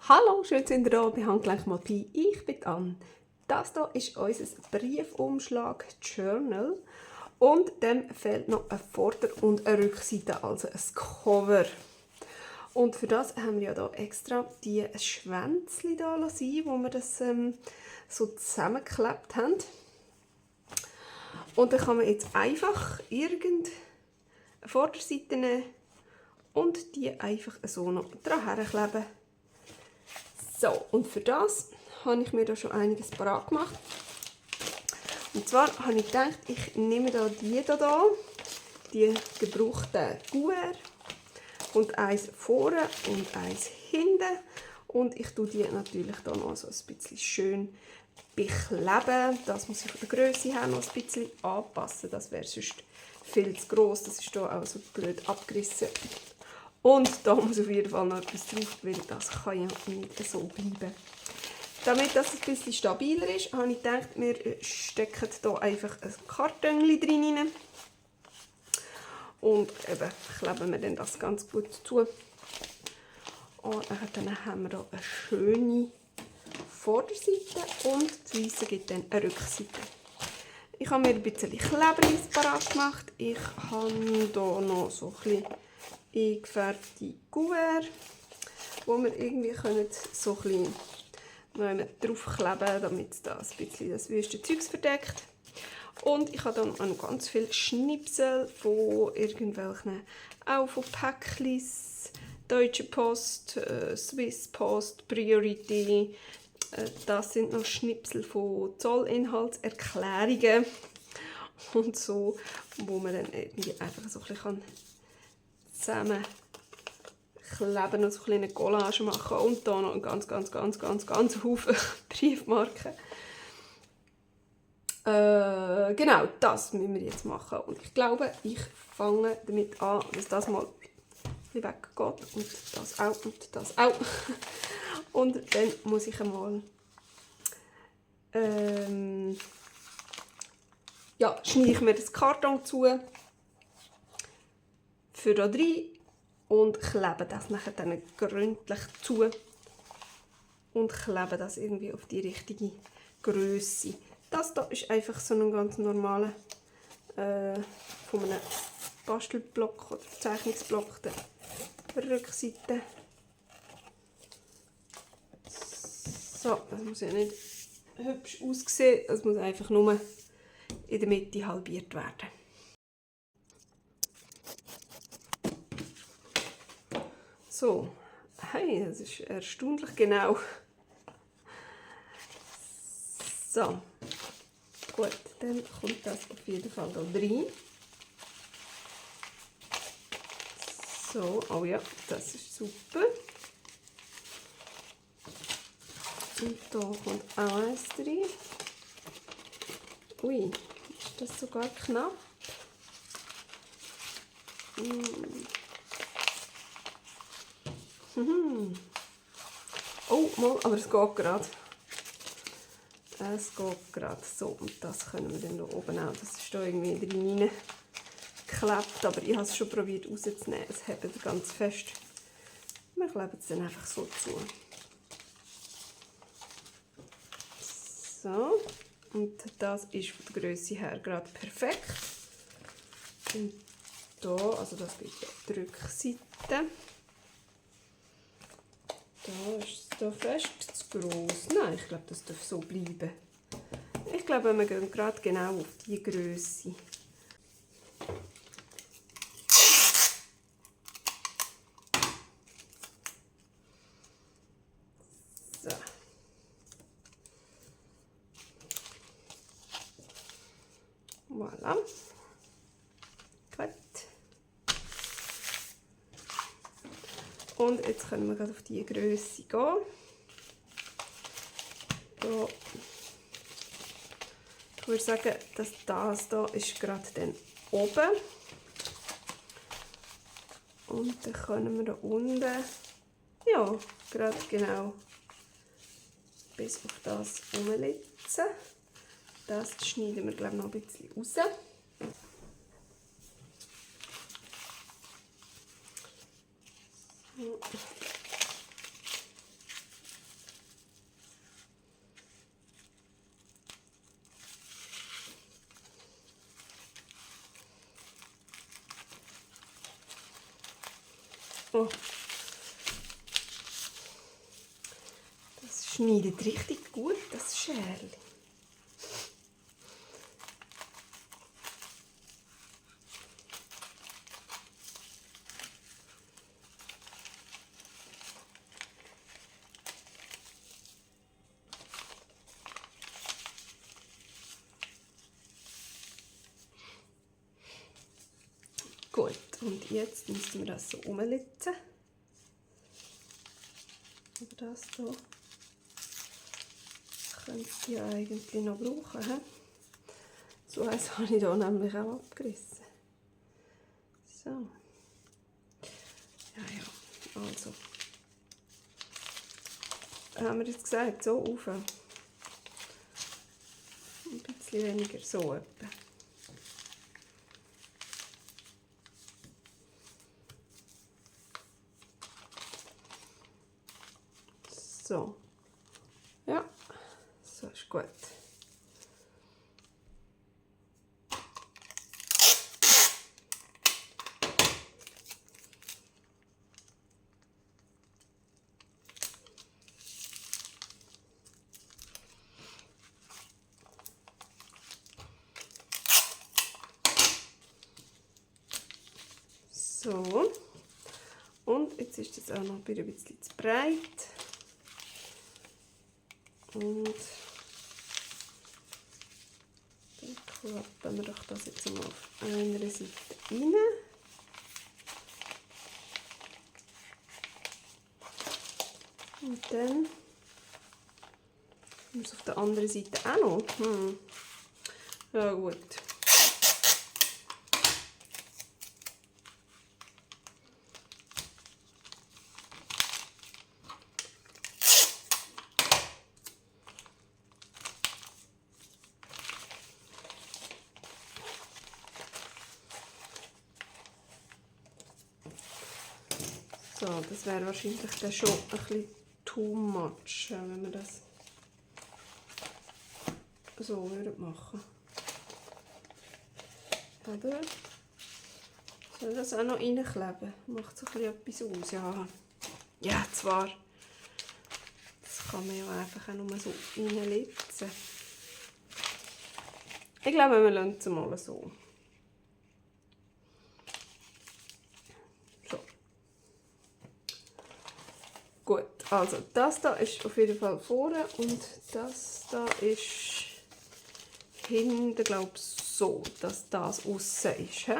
Hallo, schön sind ihr da bei Handgelenk mal Pi. Ich bin Anne. Das hier ist unser Briefumschlag-Journal und dem fehlt noch eine Vorder- und eine Rückseite, also ein Cover. Und für das haben wir ja hier extra die Schwänzchen da sein, wo wir das so zusammengeklebt haben. Und dann kann man jetzt einfach irgendeine Vorderseite nehmen und die einfach so noch dran herkleben. So, und für das habe ich mir da schon einiges parat gemacht. Und zwar habe ich gedacht, ich nehme da die gebrauchten Kuverts. Und eins vorne und eins hinten. Und ich tue die natürlich dann noch so ein bisschen schön bekleben. Das muss ich von der Grösse her noch ein bisschen anpassen. Das wäre sonst viel zu gross. Das ist hier auch so blöd abgerissen. Und da muss auf jeden Fall noch etwas drauf, weil das kann ja nicht so bleiben. Damit das ein bisschen stabiler ist, habe ich gedacht, wir stecken hier einfach ein Karton drin. Und eben kleben wir dann das ganz gut zu. Und dann haben wir hier eine schöne Vorderseite und das Weisse gibt dann eine Rückseite. Ich habe mir ein bisschen Klebereis parat gemacht. Ich habe hier noch so ein bisschen eingefärbte Kuverts, wo wir irgendwie so ein bisschen draufkleben können, damit das ein bisschen das wüste Zeugs verdeckt. Und ich habe dann auch noch ganz viele Schnipsel von irgendwelchen, auch von Päcklis, Deutsche Post, Swiss Post, Priority. Das sind noch Schnipsel von Zollinhaltserklärungen und so, wo man dann irgendwie einfach so ein bisschen zusammen kleben und so eine kleine Collage machen und da noch einen ganz Haufen Briefmarken. Genau, das müssen wir jetzt machen. Und ich glaube, ich fange damit an, dass das mal weggeht und das auch und das auch. Und dann muss ich einmal ja, schneide ich mir das Karton zu für da rein und klebe das nachher dann gründlich zu und klebe das irgendwie auf die richtige Größe. Das hier ist einfach so ein ganz normaler von einem Bastelblock oder Zeichnungsblock der Rückseite. So, das muss ja nicht hübsch aussehen, das muss einfach nur in der Mitte halbiert werden. So, hey, das ist erstaunlich genau. So, gut, dann kommt das auf jeden Fall da rein. So, oh ja, das ist super. Und da kommt auch eins rein. Ui, ist das sogar knapp? Oh, mal, aber es geht gerade. Es geht gerade so. Und das können wir dann hier oben auch. Das ist da irgendwie drin geklebt, aber ich habe es schon probiert rauszunehmen. Es hebt ganz fest. Wir kleben es dann einfach so zu. So. Und das ist von der Grösse her gerade perfekt. Und hier, also das gibt die Rückseite. Da ist es da fest zu gross. Nein, ich glaube, das darf so bleiben. Ich glaube, wir gehen gerade genau auf die Grösse. So. Voilà. Gut. Und jetzt können wir gerade auf die Grösse gehen. Da. Ich würde sagen, dass das hier ist gerade dann oben. Und dann können wir da unten, ja, gerade genau bis auf das umlitzen. Das schneiden wir, glaube ich, noch ein bisschen raus. Oh. Das schneidet richtig gut, das Scherli. Gut, und jetzt müssen wir das so umlitzen. Aber das hier könnte ich ja eigentlich noch brauchen. He? So eins habe ich hier nämlich auch abgerissen. So. Ja, also. Haben wir jetzt gesagt, so rauf. Ein bisschen weniger, so etwa. So. Ja, so ist gut. So. Und jetzt ist das auch noch ein bisschen zu breit. Und dann klappen wir doch das jetzt mal auf einer Seite rein. Und dann muss es auf der anderen Seite auch noch. Ja gut. So, das wäre wahrscheinlich dann schon ein bisschen too much, wenn wir das so machen würden. Oder? Soll das auch noch reinkleben? Macht so ein bisschen etwas aus, ja. Ja, zwar. Das kann man ja einfach auch nur so reinlitzen. Ich glaube, wir lassen es mal so. So. Gut, also das da ist auf jeden Fall vorne und das da ist hinten, glaube ich, so, dass das aussen ist. He?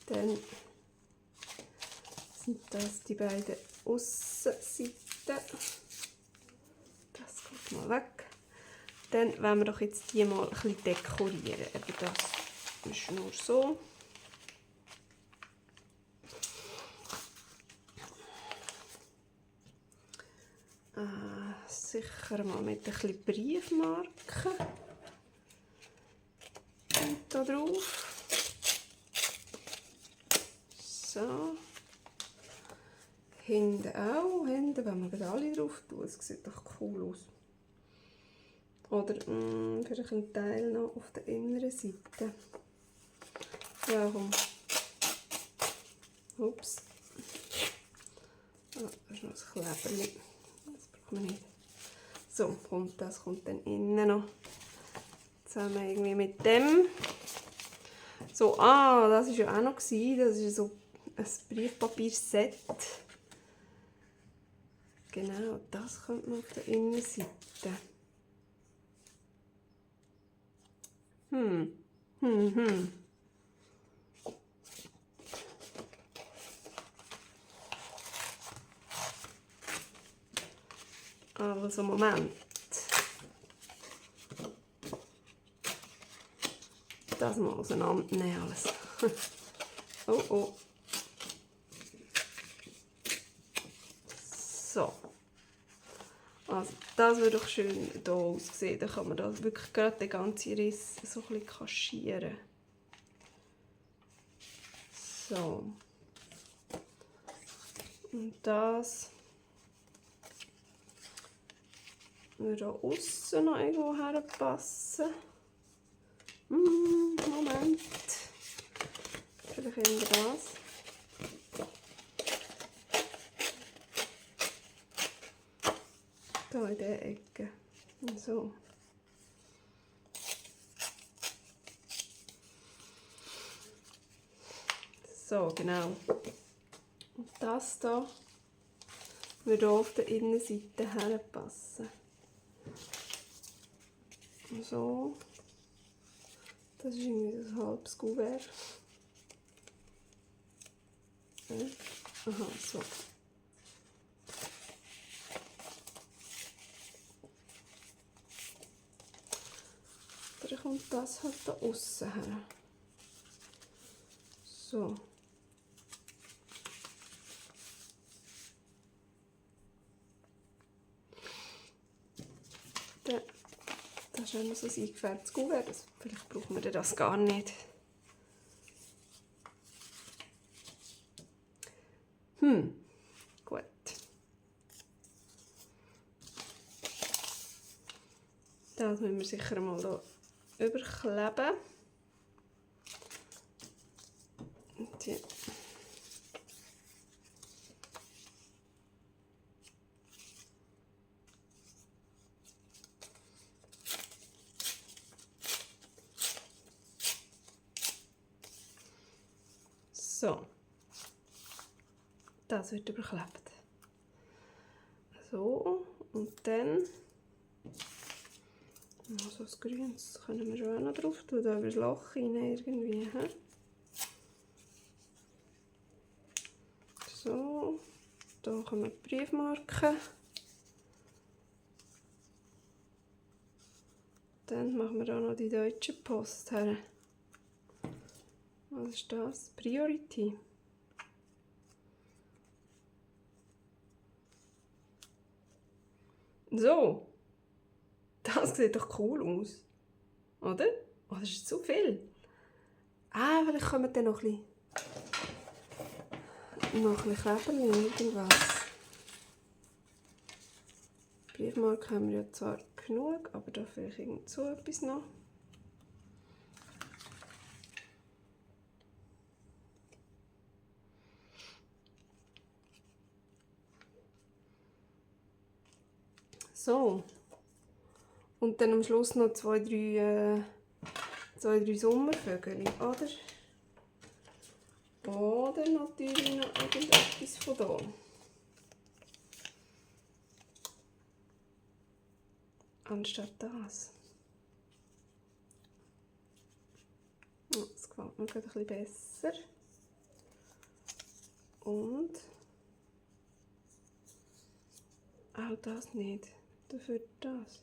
Dann sind das die beiden Aussenseiten. Das geht mal weg. Dann wollen wir doch jetzt die mal ein bisschen dekorieren. Eben das ist nur so. Sicher mal mit ein bisschen Briefmarken. Und da drauf. So. Hinten auch. Hinten wollen wir alle drauf tun. Das sieht doch cool aus. Oder vielleicht ein Teil noch auf der inneren Seite. Ja, komm. Ups. Ah, das ist noch ein Kleberchen. Das brauchen wir nicht. So, und das kommt dann innen noch zusammen irgendwie mit dem. So, das war ja auch noch. Das ist so ein Briefpapier-Set. Genau, das kommt noch auf der Innenseite. Also, Moment. Das mal auseinandernehmen alles. Oh, oh. So. Also, das würde doch schön hier aussehen. Dann kann man da wirklich gerade den ganzen Riss so ein bisschen kaschieren. So. Und das würde hier aussen noch irgendwo herpassen. Moment. Vielleicht eher das. Hier in dieser Ecke. So. So, genau. Und das hier würde auf der Innenseite herpassen. So. Das ist irgendwie ein halbes Kuvert. Aha, so. Dann kommt das halt da aussen her. So. Das ist auch noch so ein eingefärbtes Kuvert. Vielleicht brauchen wir das gar nicht. Gut. Das müssen wir sicher mal hier überkleben. Und hier. So. Das wird überklebt. So. Und dann noch so ein grünes können wir schon auch noch drauf tun. Da über das Loch rein irgendwie. He? So. Hier können wir die Briefmarken. Dann machen wir da noch die Deutsche Post her. Was ist das? Priority. So. Das sieht doch cool aus. Oder? Oh, das ist zu viel. Vielleicht kommen dann noch ein bisschen Kleberchen, irgendwas. Briefmarken haben wir ja zwar genug, aber da vielleicht irgend so etwas noch. So. Und dann am Schluss noch zwei, drei Sommervögel, oder? Oder natürlich noch irgendetwas von hier. Anstatt das. Das gefällt mir gerade ein bisschen besser. Und auch das nicht. Dafür das.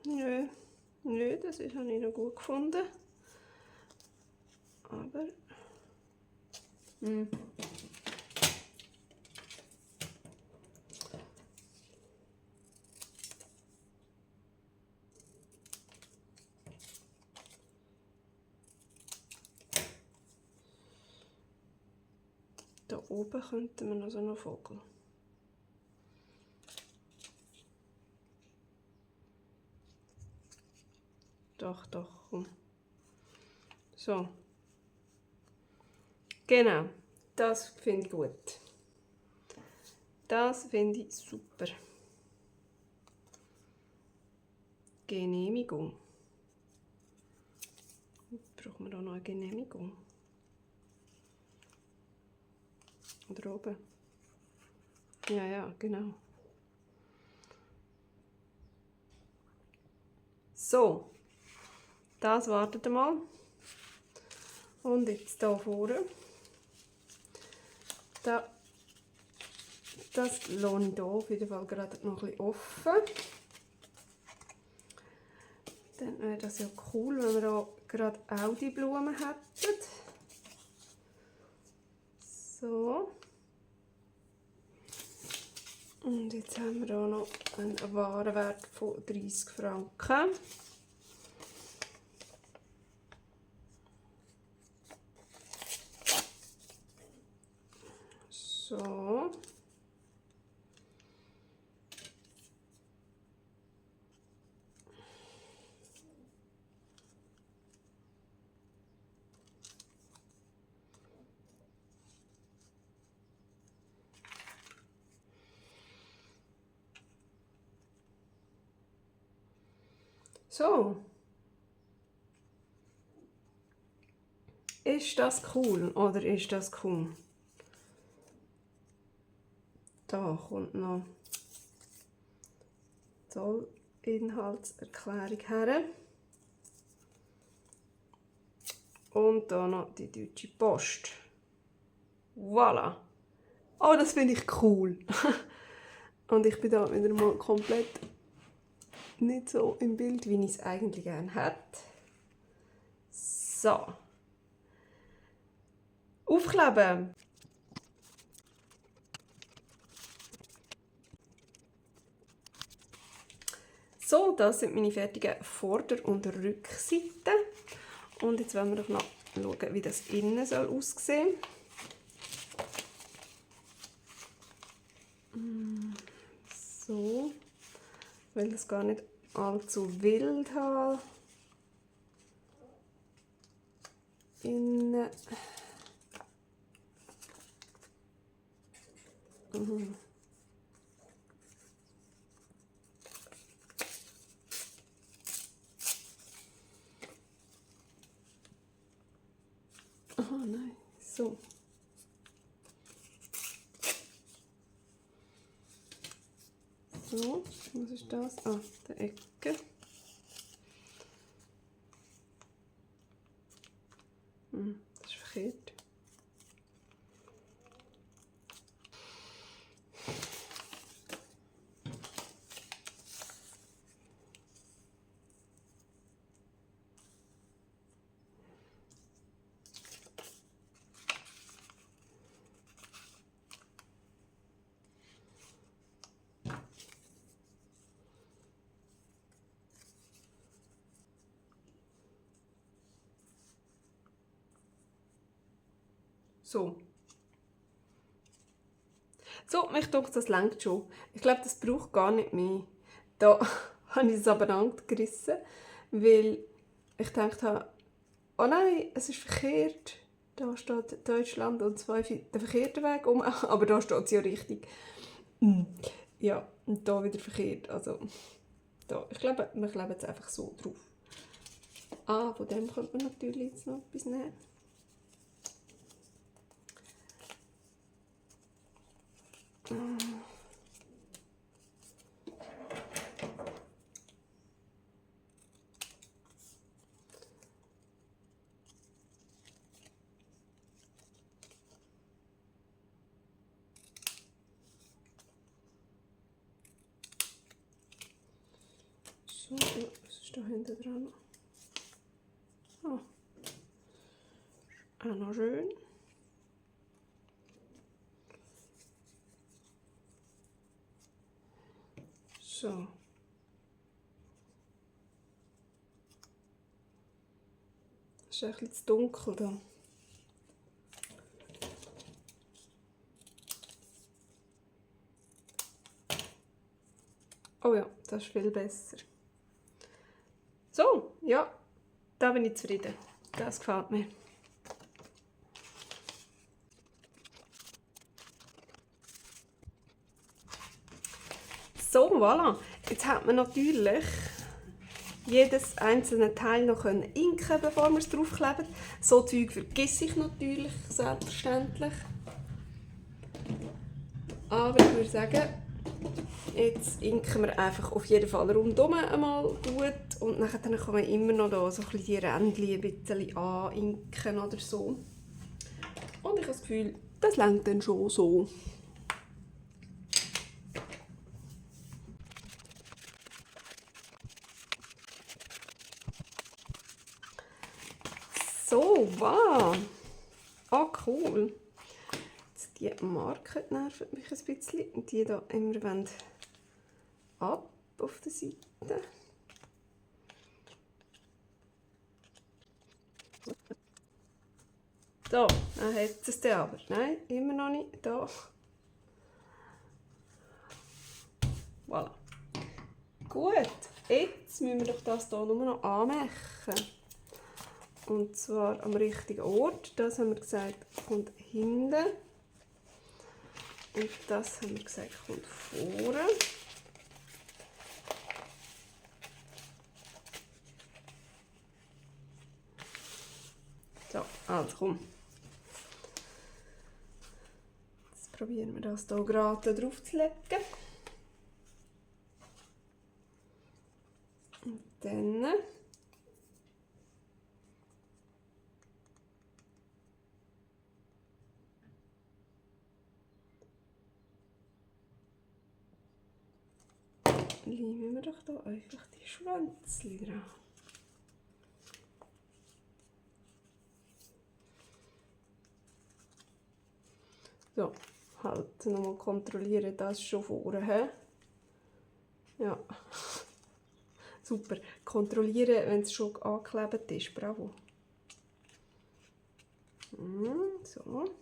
Nö, das habe ich noch gut gefunden. Aber da oben könnten wir noch so einen Vogel. Doch, komm. So. Genau, das finde ich gut. Das finde ich super. Genehmigung. Brauchen wir da noch eine Genehmigung? Oder oben? Ja, genau. So, das wartet mal. Und jetzt hier vorne. Das lasse ich hier auf jeden Fall gerade noch ein bisschen offen. Dann wäre das ja cool, wenn wir hier gerade auch die Blumen hätten. So. Und jetzt haben wir hier noch einen Warenwert von 30 Franken. So. So. Ist das cool oder ist das cool? Da kommt noch Zollinhaltserklärung her. Und da noch die Deutsche Post. Voilà. Oh, das finde ich cool. Und ich bin da wieder mal komplett nicht so im Bild, wie ich es eigentlich gerne hätte. So. Aufkleben. So, das sind meine fertigen Vorder- und Rückseiten. Und jetzt wollen wir doch noch schauen, wie das innen soll aussehen. So, ich will das gar nicht allzu wild haben. Innen. Aha, nein, so. So, was ist das? Ah, die Ecke. Das ist verkehrt. So. So, mich denkt, das reicht schon. Ich glaube, das braucht gar nicht mehr. Da habe ich es aber angerissen, weil ich gedacht habe, oh nein, es ist verkehrt. Da steht Deutschland und zwar den verkehrten Weg um, aber da steht es ja richtig. Ja, und da wieder verkehrt. Also, da. Ich glaube, wir kleben jetzt einfach so drauf. Ah, von dem könnte man natürlich jetzt noch etwas nehmen. So, was ist da hinten dran? Oh. Auch noch schön. So. Es ist ein bisschen zu dunkel da. Oh ja, das ist viel besser. So, ja, da bin ich zufrieden. Das gefällt mir. So, voilà. Jetzt hat man natürlich jedes einzelne Teil noch inken, bevor man es draufklebt. So Zeug vergesse ich natürlich, selbstverständlich. Aber ich würde sagen, jetzt inken wir einfach auf jeden Fall rundum einmal gut. Und dann kann man immer noch da so ein bisschen die Rändchen ein bisschen aninken oder so. Und ich habe das Gefühl, das reicht dann schon so. So, wow. Ah, cool. Jetzt die Marke nervt mich ein bisschen. Die hier immer ab auf der Seite. Da, dann hat es den aber. Nein, immer noch nicht. Da. Voilà. Gut, jetzt müssen wir doch das hier nur noch anmachen. Und zwar am richtigen Ort. Das haben wir gesagt, kommt hinten. Und das haben wir gesagt, kommt vorne. Also komm. Jetzt probieren wir das hier gerade drauf zu legen. Und dann leimen wir doch hier einfach die Schwänzchen dran. So, halt nochmal kontrollieren, das schon vorher. Ja, super. Kontrollieren, wenn es schon angeklebt ist. Bravo. So.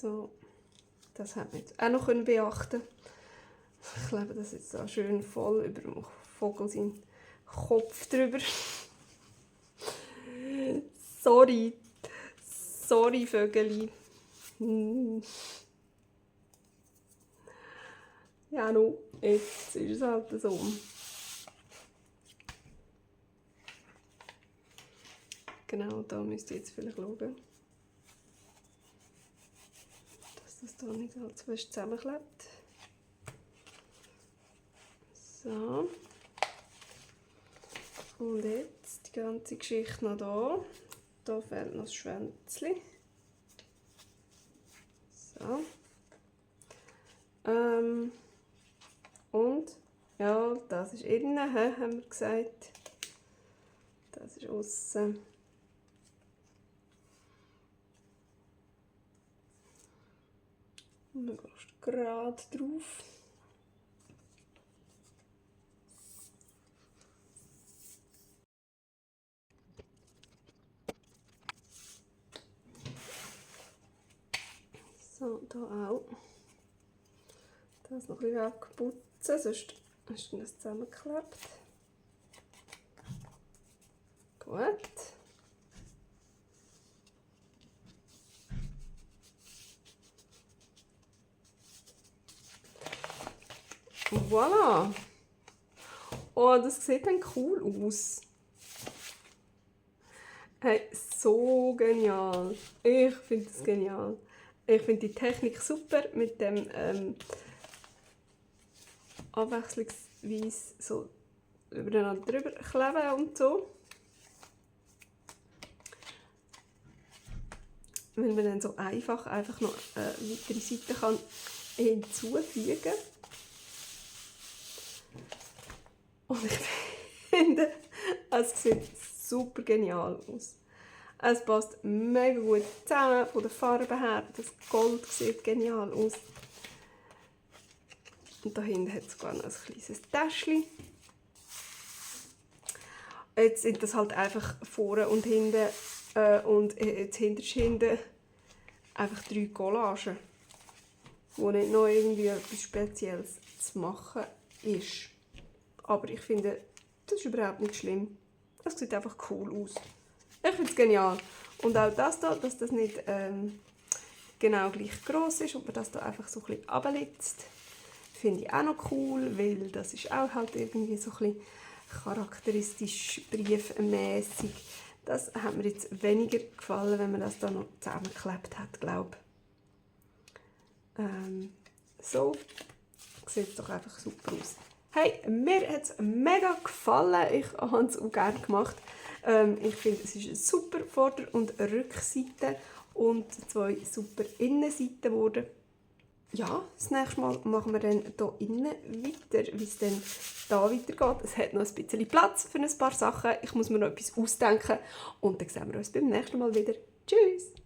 So, das hat man jetzt auch noch beachten. Ich klebe das jetzt so schön voll über dem Vogel seinen Kopf drüber. Sorry. Sorry, Vögeli. Ja, no, jetzt ist es halt so. Genau, da müsst ihr jetzt vielleicht schauen, dass das hier nicht allzu fest zusammenklebt. So. Und jetzt die ganze Geschichte noch hier. Hier fehlt noch das Schwänzchen. So. Und, ja, das ist innen, haben wir gesagt. Das ist aussen. Und dann gehst du gerade drauf. So, hier auch. Das noch ein bisschen wegputzen, sonst ist das zusammengeklebt. Gut. Voilà! Oh, das sieht dann cool aus. Hey, so genial. Ich finde das genial. Ich finde die Technik super mit dem abwechslungsweise so übereinander drüber kleben und so. Weil man dann so einfach noch weitere Seiten kann hinzufügen kann. Und ich finde, es sieht super genial aus. Es passt mega gut zusammen von der Farbe her. Das Gold sieht genial aus. Und da hinten hat es sogar noch ein kleines Täschchen. Jetzt sind das halt einfach vorne und hinten und jetzt hinten einfach 3 Collagen, wo nicht noch irgendwie etwas Spezielles zu machen ist. Aber ich finde, das ist überhaupt nicht schlimm. Es sieht einfach cool aus. Ich finde es genial. Und auch das hier, dass das nicht genau gleich gross ist und man das hier einfach so ein bisschen runterlitzt, finde ich auch noch cool, weil das ist auch halt irgendwie so ein bisschen charakteristisch briefmäßig. Das hat mir jetzt weniger gefallen, wenn man das da noch zusammengeklebt hat, glaube ich. So sieht es doch einfach super aus. Hey, mir hat es mega gefallen. Ich habe es auch gerne gemacht. Ich finde, es ist eine super Vorder- und Rückseite und 2 super Innenseiten geworden. Ja, das nächste Mal machen wir dann hier innen weiter, wie es dann da weitergeht. Es hat noch ein bisschen Platz für ein paar Sachen. Ich muss mir noch etwas ausdenken und dann sehen wir uns beim nächsten Mal wieder. Tschüss!